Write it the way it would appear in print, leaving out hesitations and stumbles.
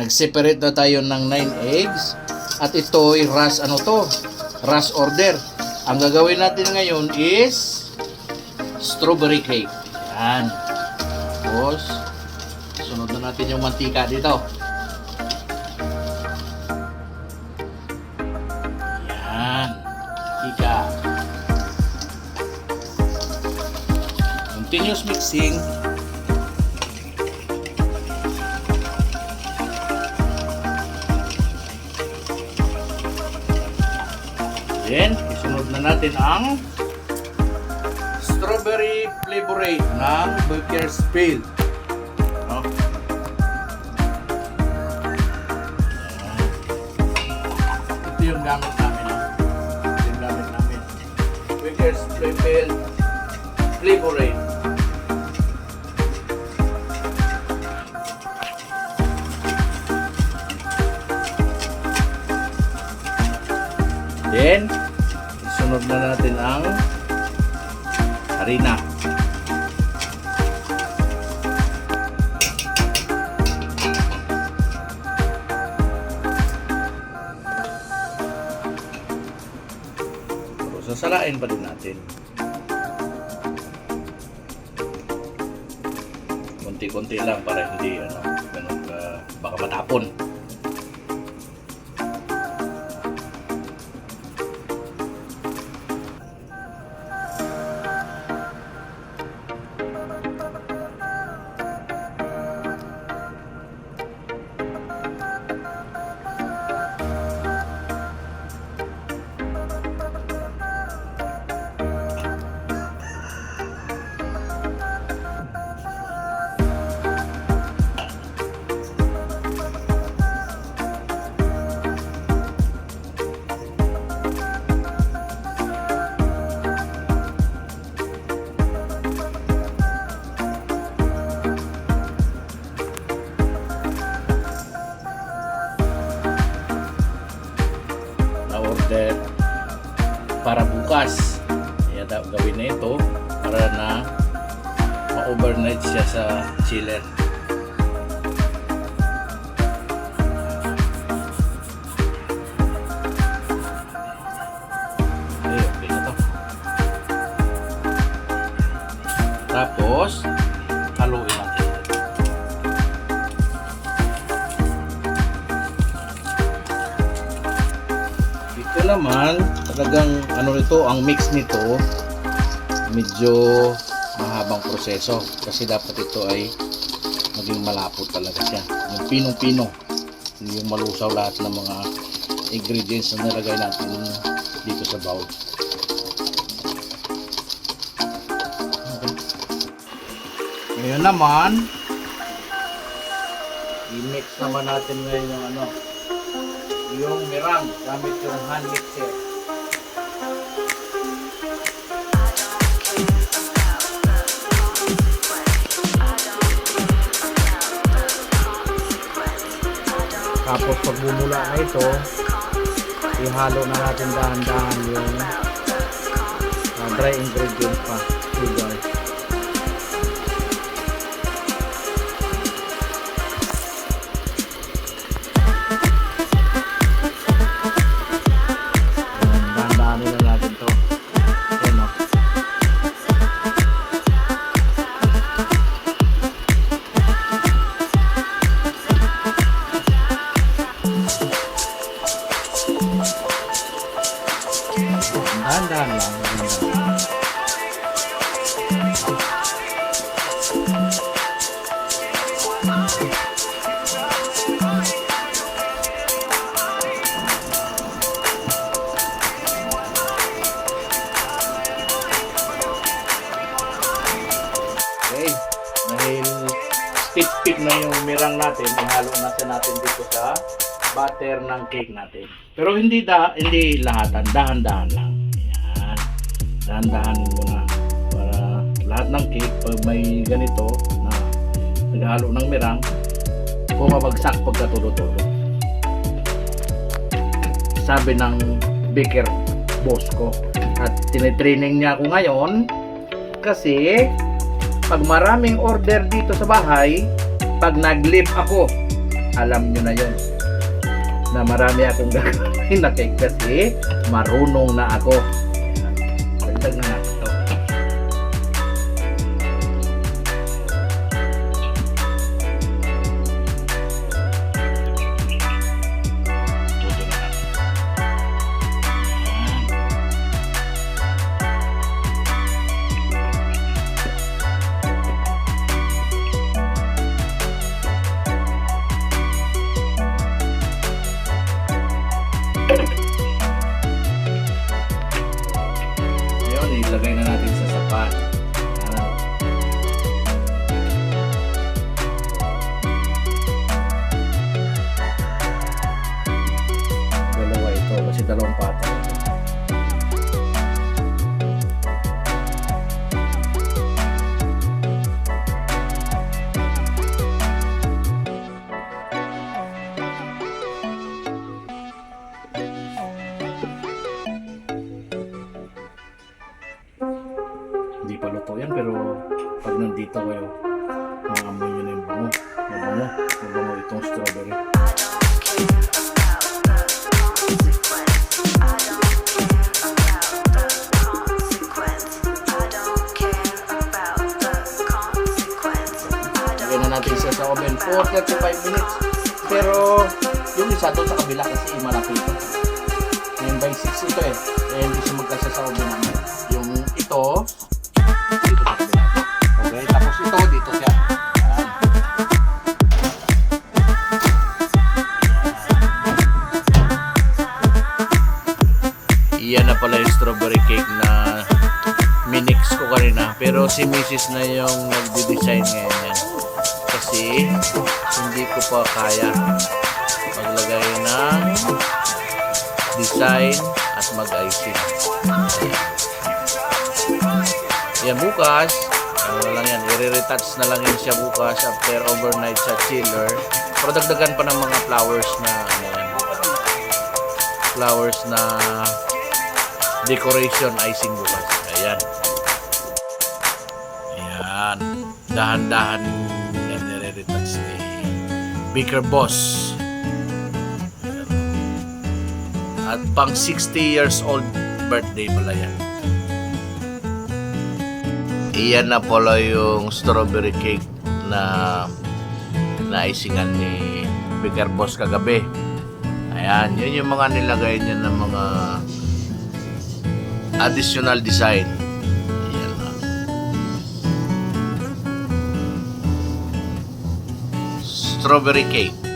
nag-separate na tayo ng 9 eggs. At ito ay rush order. Ang gagawin natin ngayon is strawberry cake. Yan. Tapos, sunod na natin yung mantika dito. Yan. Mantika. Continuous mixing. Then, isunod na natin ang strawberry flavorade ng Bakersfield. No? Ito yung gamit namin. No? Ito yung gamit namin. Bakersfield flavorade. Then, isunod na natin ang harina. Pero sasalain pa din natin. Konti-konti lang para hindi ganun baka matapon. Order para bukas. Kaya gawin na ito para na ma-overnight siya sa chiller. Okay na to. Tapos haluin natin. Ito naman, talagang nito, ang mix nito medyo mahabang proseso kasi dapat ito ay maging malapot talaga siya. Yung pinong-pino, yung malusaw lahat ng mga ingredients na nilagay natin dito sa bowl. Okay. Ngayon naman, i-mix naman natin ngayon yung mirang gamit yung hand mixer. Tapos pag bumula na ito, ihalo na natin dahan-dahan yung dry ingredients pa, sugar. Dahan-dahan lang. Okay, dahil stick na yung mirang natin, ihalo natin dito sa butter ng cake natin. Pero hindi lahatan, dahan-dahan lang. Yan. Dahan-dahanin mo na para lahat ng cake pag may ganito na naghalo ng mirang, bumabagsak pagkatulo-tulo. Sabi ng baker boss ko. At tinitraining niya ako ngayon kasi pag maraming order dito sa bahay, pag nag-leave ako alam nyo na yon na marami akong gagawin na cake kasi marunong na ako. Pagdag na natin ito. Buto na natin. Ngayon, ilagay na natin sa sapan. Ayan. Dalawa ito kasi dalawang patong. Hindi pa luto yan pero pag nandito kayo maamoy nyo na yung bango. Mabango itong strawberry. Lagyan na natin siya sa oven for 35 minutes. Pero yung isa doon sa kabila kasi malaki ito. 9x6 ito eh. Kaya hindi siya magkasya sa oven naman. Yung ito dito sa kabila. Okay, tapos ito dito siya. Iyan na pala yung strawberry cake na minix ko kanina. Pero si Mrs. na yung nagde-design ngayon yan. Kasi hindi ko pa kaya maglagay ng design at mag-icing. Yan bukas, ano lang yan, i-retouch na lang yun siya bukas after overnight sa chiller. Pero dagdagan pa ng mga flowers na ano yan, flowers na decoration icing bukas. Ayan. Ayan. Dahan-dahan yan i-retouch ni Baker Boss. At pang 60 years old birthday pala yan. Iyan na pala yung strawberry cake na naisingan ni Baker Boss kagabi. Ayan, yun yung mga nilagay niya ng mga additional design. Ayan na. Strawberry cake.